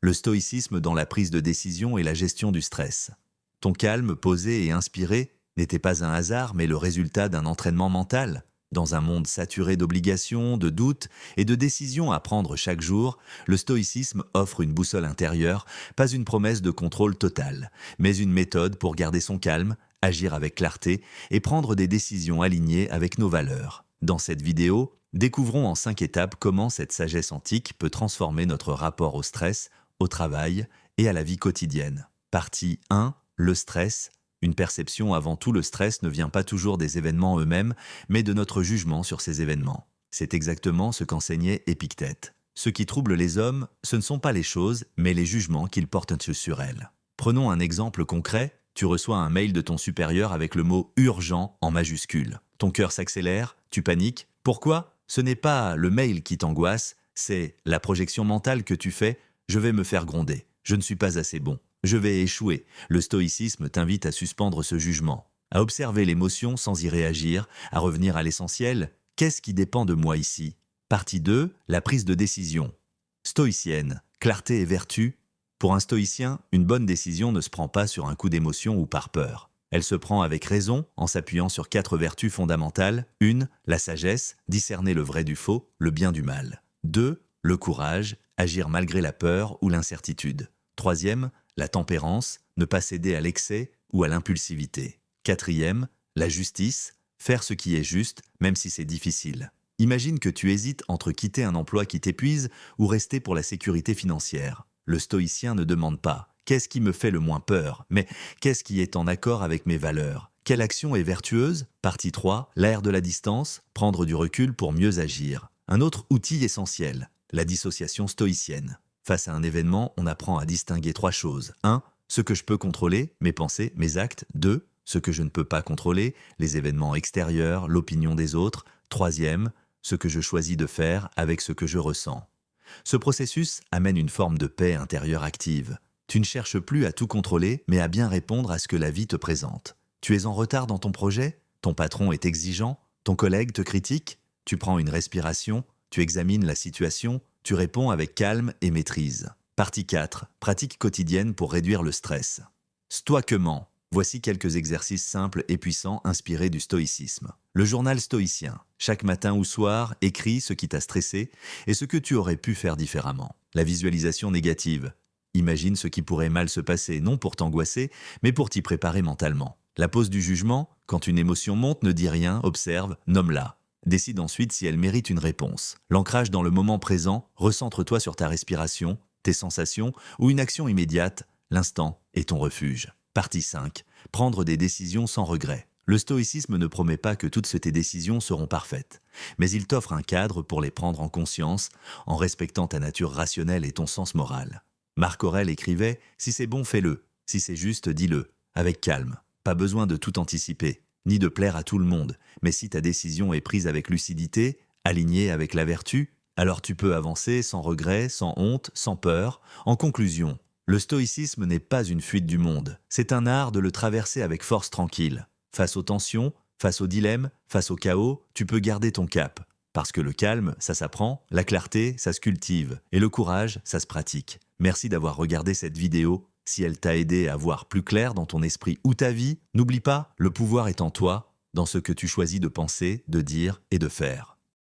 le stoïcisme dans la prise de décision et la gestion du stress. Ton calme, posé et inspiré n'était pas un hasard, mais le résultat d'un entraînement mental. Dans un monde saturé d'obligations, de doutes et de décisions à prendre chaque jour, le stoïcisme offre une boussole intérieure, pas une promesse de contrôle total, mais une méthode pour garder son calme, agir avec clarté et prendre des décisions alignées avec nos valeurs. Dans cette vidéo, découvrons en 5 étapes comment cette sagesse antique peut transformer notre rapport au stress, au travail et à la vie quotidienne. Partie 1. Le stress. Une perception avant tout, le stress ne vient pas toujours des événements eux-mêmes, mais de notre jugement sur ces événements. C'est exactement ce qu'enseignait Épictète. Ce qui trouble les hommes, ce ne sont pas les choses, mais les jugements qu'ils portent sur elles. Prenons un exemple concret. Tu reçois un mail de ton supérieur avec le mot « urgent » en majuscule. Ton cœur s'accélère, tu paniques. Pourquoi ? Ce n'est pas le mail qui t'angoisse, c'est la projection mentale que tu fais « je vais me faire gronder, je ne suis pas assez bon, je vais échouer ». Le stoïcisme t'invite à suspendre ce jugement, à observer l'émotion sans y réagir, à revenir à l'essentiel. Qu'est-ce qui dépend de moi ici ? Partie 2. La prise de décision. Stoïcienne, clarté et vertu. Pour un stoïcien, une bonne décision ne se prend pas sur un coup d'émotion ou par peur. Elle se prend avec raison, en s'appuyant sur 4 vertus fondamentales. 1. La sagesse, discerner le vrai du faux, le bien du mal. 2. Le courage, agir malgré la peur ou l'incertitude. 3e, la tempérance, ne pas céder à l'excès ou à l'impulsivité. 4e, la justice, faire ce qui est juste, même si c'est difficile. Imagine que tu hésites entre quitter un emploi qui t'épuise ou rester pour la sécurité financière. Le stoïcien ne demande pas « qu'est-ce qui me fait le moins peur ?» mais « qu'est-ce qui est en accord avec mes valeurs ?» Quelle action est vertueuse ? Partie 3, l'ère de la distance, prendre du recul pour mieux agir. Un autre outil essentiel, la dissociation stoïcienne. Face à un événement, on apprend à distinguer 3 choses. 1. Ce que je peux contrôler, mes pensées, mes actes. 2. Ce que je ne peux pas contrôler, les événements extérieurs, l'opinion des autres. 3e, ce que je choisis de faire avec ce que je ressens. Ce processus amène une forme de paix intérieure active. Tu ne cherches plus à tout contrôler, mais à bien répondre à ce que la vie te présente. Tu es en retard dans ton projet ? Ton patron est exigeant ? Ton collègue te critique ? Tu prends une respiration, tu examines la situation, tu réponds avec calme et maîtrise. Partie 4. Pratique quotidienne pour réduire le stress. Stoïquement. Voici quelques exercices simples et puissants inspirés du stoïcisme. Le journal stoïcien. Chaque matin ou soir, écris ce qui t'a stressé et ce que tu aurais pu faire différemment. La visualisation négative. Imagine ce qui pourrait mal se passer, non pour t'angoisser, mais pour t'y préparer mentalement. La pause du jugement. Quand une émotion monte, ne dis rien, observe, nomme-la. Décide ensuite si elle mérite une réponse. L'ancrage dans le moment présent. Recentre-toi sur ta respiration, tes sensations ou une action immédiate. L'instant est ton refuge. Partie 5. Prendre des décisions sans regret. Le stoïcisme ne promet pas que toutes tes décisions seront parfaites, mais il t'offre un cadre pour les prendre en conscience, en respectant ta nature rationnelle et ton sens moral. Marc Aurèle écrivait « Si c'est bon, fais-le. Si c'est juste, dis-le. Avec calme. Pas besoin de tout anticiper, ni de plaire à tout le monde. Mais si ta décision est prise avec lucidité, alignée avec la vertu, alors tu peux avancer sans regret, sans honte, sans peur. En conclusion, le stoïcisme n'est pas une fuite du monde. C'est un art de le traverser avec force tranquille. Face aux tensions, face aux dilemmes, face au chaos, tu peux garder ton cap. Parce que le calme, ça s'apprend, la clarté, ça se cultive, et le courage, ça se pratique. Merci d'avoir regardé cette vidéo. Si elle t'a aidé à voir plus clair dans ton esprit ou ta vie, n'oublie pas, le pouvoir est en toi, dans ce que tu choisis de penser, de dire et de faire.